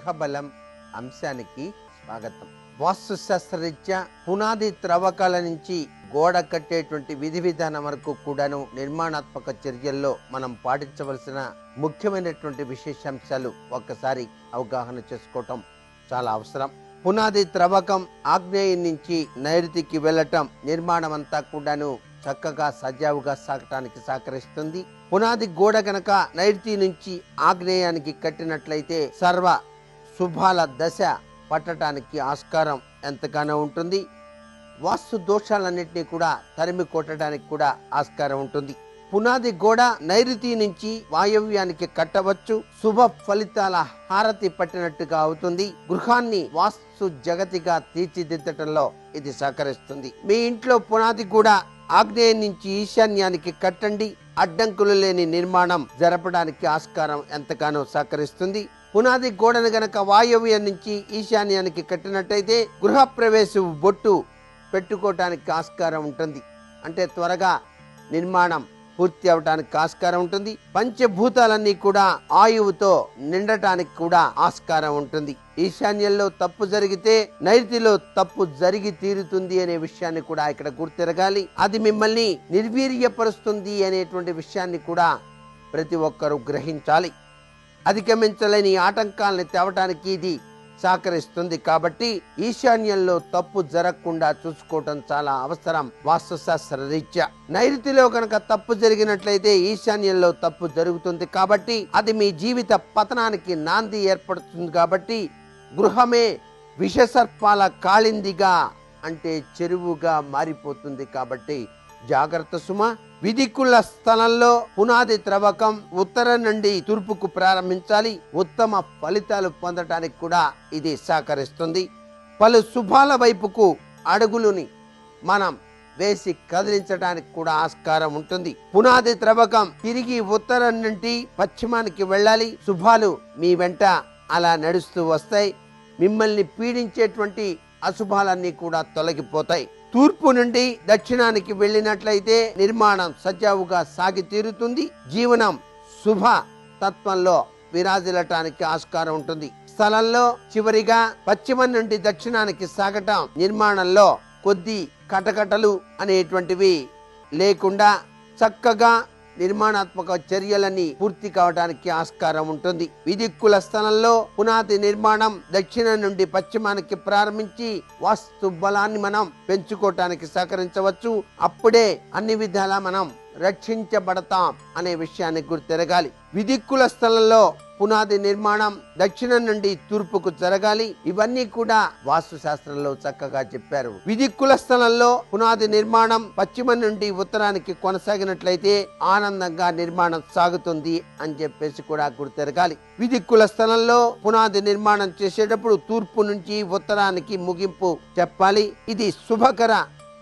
గృహబలం అంశానికి స్వాగతం. వాస్తు శాస్త్రరీత్యా పునాది త్రవ్వకాల నుంచి గోడ కట్టేటువంటి విధి విధానం వరకు కూడాను నిర్మాణాత్మక చర్యల్లో మనం పాటించవలసిన ముఖ్యమైనటువంటి విశేషాంశాలు ఒక్కసారి అవగాహన చేసుకోవటం చాలా అవసరం. పునాది త్రవ్వకం ఆగ్నేయం నుంచి నైరుతికి వెళ్ళటం నిర్మాణం అంతా కూడాను చక్కగా సజావుగా సాగటానికి సహకరిస్తుంది. పునాది గోడ గనక నైరుతి నుంచి ఆగ్నేయానికి కట్టినట్లయితే సర్వ శుభాల దశ పట్టడానికి ఆస్కారం ఎంతగానో ఉంటుంది. వాస్తు దోషాలన్నింటినీ కూడా తరిమి కొట్టడానికి కూడా ఆస్కారం ఉంటుంది. పునాది గోడ నైరుతి నుంచి వాయవ్యానికి కట్టవచ్చు. శుభ ఫలితాల హారతి పట్టినట్టుగా అవుతుంది. గృహాన్ని వాస్తు జగతిగా తీర్చిదిద్దటంలో ఇది సహకరిస్తుంది. మీ ఇంట్లో పునాది కూడా ఆగ్నేయం నుంచి ఈశాన్యానికి కట్టండి. అడ్డంకులు లేని నిర్మాణం జరపడానికి ఆస్కారం ఎంతగానో సహకరిస్తుంది. పునాది గోడను గనక వాయవ్యం నుంచి ఈశాన్యానికి కట్టినట్టయితే గృహ ప్రవేశ బొట్టు పెట్టుకోవటానికి ఆస్కారం ఉంటుంది. అంటే త్వరగా నిర్మాణం పూర్తి అవటానికి ఆస్కారం ఉంటుంది. పంచభూతాలన్నీ కూడా ఆయువుతో నిండటానికి కూడా ఆస్కారం ఉంటుంది. ఈశాన్యంలో తప్పు జరిగితే నైరుతిలో తప్పు జరిగి తీరుతుంది అనే విషయాన్ని కూడా ఇక్కడ గుర్తిరగాలి. అది మిమ్మల్ని నిర్వీర్యపరుస్తుంది అనేటువంటి విషయాన్ని కూడా ప్రతి ఒక్కరూ గ్రహించాలి. అధిగమించలేని ఆటంకాలను తేవటానికి ఇది సహకరిస్తుంది. కాబట్టి ఈశాన్యంలో తప్పు జరగకుండా చూసుకోవటం చాలా అవసరం. వాస్తుశాస్త్ర రీత్యా నైరుతిలో కనుక తప్పు జరిగినట్లయితే ఈశాన్యంలో తప్పు జరుగుతుంది. కాబట్టి అది మీ జీవిత పతనానికి నాంది ఏర్పడుతుంది. కాబట్టి గృహమే విషసర్పాల కాళిందిగా అంటే చెరువుగా మారిపోతుంది. కాబట్టి జాగ్రత్త సుమ. విదిక్కుల స్థలంలో పునాది త్రవ్వకం ఉత్తరం నుండి తూర్పుకు ప్రారంభించాలి. ఉత్తమ ఫలితాలు పొందటానికి కూడా ఇది సహకరిస్తుంది. పలు శుభాల వైపుకు అడుగులుని మనం వేసి కదిలించడానికి కూడా ఆస్కారం ఉంటుంది. పునాది త్రవ్వకం తిరిగి ఉత్తరం నుండి పశ్చిమానికి వెళ్ళాలి. శుభాలు మీ వెంట అలా నడుస్తూ వస్తాయి. మిమ్మల్ని పీడించేటువంటి అశుభాలన్నీ కూడా తొలగిపోతాయి. తూర్పు నుండి దక్షిణానికి వెళ్ళినట్లయితే నిర్మాణం సజావుగా సాగి తీరుతుంది. జీవనం శుభ తత్వంలో విరాజిల్లటానికి ఆస్కారం ఉంటుంది. స్థలంలో చివరిగా పశ్చిమం నుండి దక్షిణానికి సాగటం నిర్మాణంలో కొద్ది కటకటలు అనేటువంటివి లేకుండా చక్కగా నిర్మాణాత్మక చర్యలని పూర్తి కావడానికి ఆస్కారం ఉంటుంది. విదిక్కుల స్థలంలో పునాది నిర్మాణం దక్షిణం నుండి పశ్చిమానికి ప్రారంభించి వాస్తు బలాన్ని మనం పెంచుకోవటానికి సహకరించవచ్చు. అప్పుడే అన్ని విధాలా మనం రక్షించబడతాం అనే విషయాన్ని గుర్తెరగాలి. విదిక్కుల స్థలంలో పునాది నిర్మాణం దక్షిణం నుండి తూర్పుకు జరగాలి. ఇవన్నీ కూడా వాస్తు శాస్త్రంలో చక్కగా చెప్పారు. విదిక్కుల స్థలంలో పునాది నిర్మాణం పశ్చిమం నుండి ఉత్తరానికి కొనసాగినట్లయితే ఆనందంగా నిర్మాణం సాగుతుంది అని చెప్పేసి కూడా గుర్తెరగాలి. విదిక్కుల స్థలంలో పునాది నిర్మాణం చేసేటప్పుడు తూర్పు నుంచి ఉత్తరానికి ముగింపు చెప్పాలి. ఇది శుభకర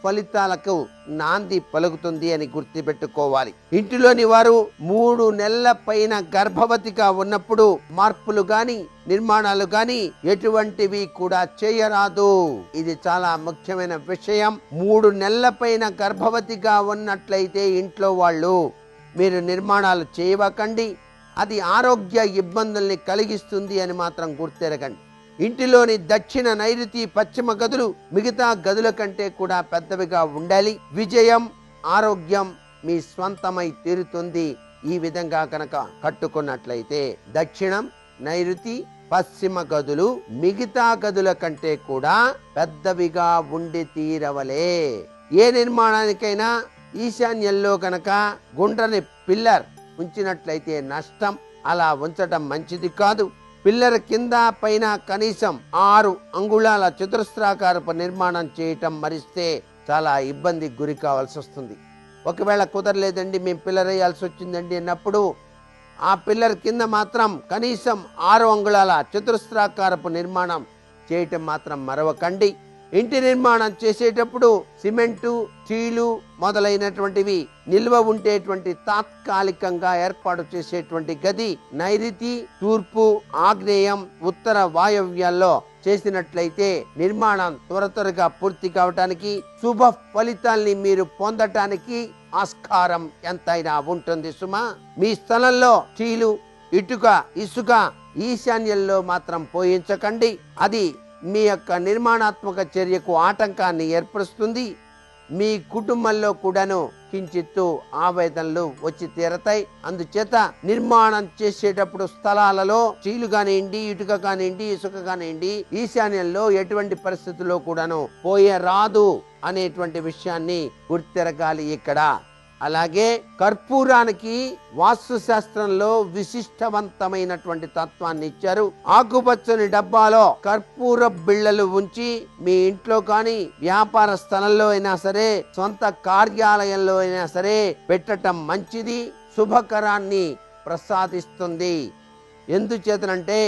ఫలితాలకు నాంది పలుకుతుంది అని గుర్తుపెట్టుకోవాలి. ఇంటిలోని వారు 3 నెలల పైన గర్భవతిగా ఉన్నప్పుడు మార్పులు గాని నిర్మాణాలు గాని ఎటువంటివి కూడా చేయరాదు. ఇది చాలా ముఖ్యమైన విషయం. 3 నెలల పైన గర్భవతిగా ఉన్నట్లయితే ఇంట్లో వాళ్ళు మీరు నిర్మాణాలు చేయవకండి. అది ఆరోగ్య ఇబ్బందుల్ని కలిగిస్తుంది అని మాత్రం గుర్తెరగండి. ఇంటిలోని దక్షిణ నైరుతి పశ్చిమ గదులు మిగతా గదుల కంటే కూడా పెద్దవిగా ఉండాలి. విజయం ఆరోగ్యం మీ స్వంతమై తీరుతుంది. ఈ విధంగా కనుక కట్టుకున్నట్లయితే దక్షిణం నైరుతి పశ్చిమ గదులు మిగతా గదుల కంటే కూడా పెద్దవిగా ఉండి తీరవలే. ఏ నిర్మాణానికైనా ఈశాన్యంలో కనుక గుండ్రని పిల్లర్ ఉంచినట్లయితే నష్టం. అలా ఉంచటం మంచిది కాదు. పిల్లర్ కింద పైన కనీసం 6 అంగుళాల చతురస్రాకారపు నిర్మాణం చేయటం మరిస్తే చాలా ఇబ్బంది గురి కావాల్సి వస్తుంది. ఒకవేళ కుదరలేదండి మేము పిల్లర్ వేయాల్సి వచ్చిందండి అన్నప్పుడు ఆ పిల్లర్ కింద మాత్రం కనీసం 6 అంగుళాల చతురస్రాకారపు నిర్మాణం చేయటం మాత్రం మరవకండి. ఇంటి నిర్మాణం చేసేటప్పుడు సిమెంటు స్టీలు మొదలైనటువంటివి నిల్వ ఉండేటువంటి తాత్కాలికంగా ఏర్పాటు చేసేటువంటి గది నైరుతి తూర్పు ఆగ్నేయం ఉత్తర వాయవ్యాల్లో చేసినట్లయితే నిర్మాణం త్వరగా పూర్తి కావటానికి శుభ ఫలితాల్ని మీరు పొందటానికి ఆస్కారం ఎంతైనా ఉంటుంది సుమా. మీ స్థలంలో స్టీలు ఇటుక ఇసుక ఈశాన్యంలో మాత్రం పోయించకండి. అది మీ యొక్క నిర్మాణాత్మక చర్యకు ఆటంకాన్ని ఏర్పరుస్తుంది. మీ కుటుంబంలో కూడాను కించిత్తు ఆవేదనలు వచ్చి తీరతాయి. అందుచేత నిర్మాణం చేసేటప్పుడు స్థలాలలో చీలు కానివ్వండి, ఇటుక కానివ్వండి, ఇసుక కానివ్వండి, ఈశాన్యంలో ఎటువంటి పరిస్థితుల్లో కూడాను పోయరాదు అనేటువంటి విషయాన్ని గుర్తెరగాలి ఇక్కడ. అలాగే కర్పూరానికి వాస్తు శాస్త్రంలో విశిష్టవంతమైనటువంటి తత్వాన్ని ఇచ్చారు. ఆకుపచ్చని డబ్బాలో కర్పూర బిళ్ళలు ఉంచి మీ ఇంట్లో కానీ, వ్యాపార స్థలంలో అయినా సరే, సొంత కార్యాలయంలో అయినా సరే పెట్టటం మంచిది, శుభకరాన్ని ప్రసాదిస్తుంది. ఎందుచేతనంటే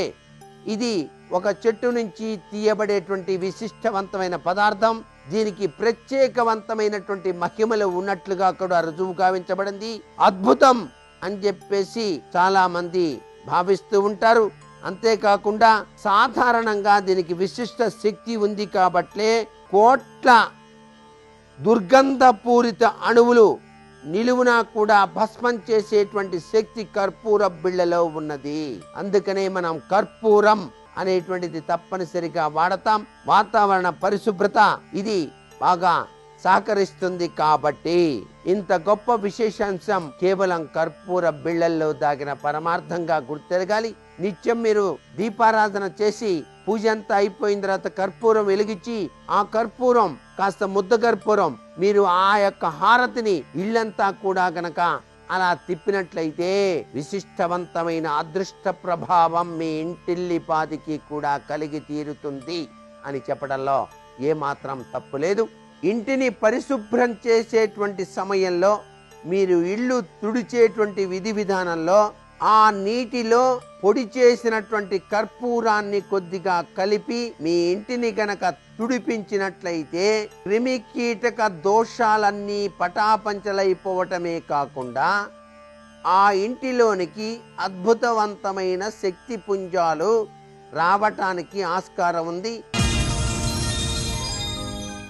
ఇది ఒక చెట్టు నుంచి తీయబడేటువంటి విశిష్టవంతమైన పదార్థం. దీనికి ప్రత్యేకవంతమైనటువంటి మహిమలు ఉన్నట్లుగా కూడా రుజువు గావించబడింది. అద్భుతం అని చెప్పేసి చాలా మంది భావిస్తూ ఉంటారు. అంతేకాకుండా సాధారణంగా దీనికి విశిష్ట శక్తి ఉంది కాబట్లే కోట్ల దుర్గంధపూరిత అణువులు నిలువునా కూడా భస్మం చేసేటువంటి శక్తి కర్పూర బిళ్ళలో ఉన్నది. అందుకనే మనం కర్పూరం అనేటువంటిది తప్పనిసరిగా వాడతాం. వాతావరణ పరిశుభ్రత ఇది బాగా సహకరిస్తుంది. కాబట్టి ఇంత గొప్ప విశేషాంశం కేవలం కర్పూర బిళ్ళల్లో దాగిన పరమార్థంగా గుర్తెరగాలి. నిత్యం మీరు దీపారాధన చేసి పూజ అంతా అయిపోయిన తర్వాత కర్పూరం వెలిగించి ఆ కర్పూరం కాస్త ముద్ద కర్పూరం మీరు ఆ యొక్క హారతిని ఇల్లంతా కూడా గనక అలా తిప్పినట్లయితే విశిష్టవంతమైన అదృష్ట ప్రభావం మీ ఇంటిల్లిపాదికి కూడా కలిగి తీరుతుంది అని చెప్పడంలో ఏమాత్రం తప్పు లేదు. ఇంటిని పరిశుభ్రం చేసేటువంటి సమయంలో మీరు ఇల్లు తుడిచేటువంటి విధి విధానంలో ఆ నీటిలో పొడి చేసినటువంటి కర్పూరాన్ని కొద్దిగా కలిపి మీ ఇంటిని గనక తుడిపించినట్లయితే క్రిమి కీటక దోషాలన్నీ పటాపంచలైపోవటమే కాకుండా ఆ ఇంటిలోనికి అద్భుతవంతమైన శక్తి పుంజాలు రావటానికి ఆస్కారం ఉంది.